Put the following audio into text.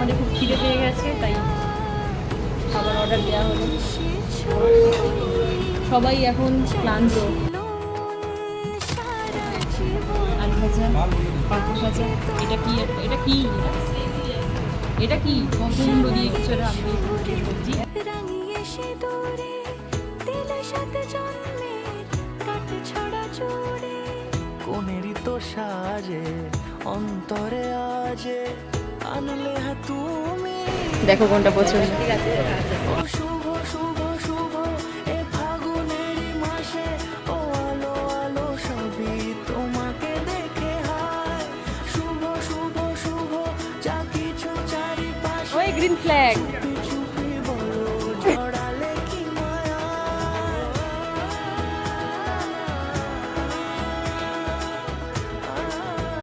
আমাদের খুব খিদে পেয়ে গেছে, তাই খাবার অর্ডার দেওয়া হলো। সবাই এখন ক্লান্ত। আলু ভাজা, পাঁপড় ভাজা, এটা কি এটা কি এটা কি পছন্দ দিয়ে কিছু সবজি। কোনেরই তো সাজে অন্তরে আজে আনলে তুমি। দেখো কোনটা পছন্দ। ও শুভ শুভ শুভ এ ফাগুনেরই মাসে, ও আলো আলো সবই তোমাকে দেখে হায়। শুভ শুভ শুভ যা কিছু চারিপাশে। ওই গ্রিন ফ্ল্যাগ।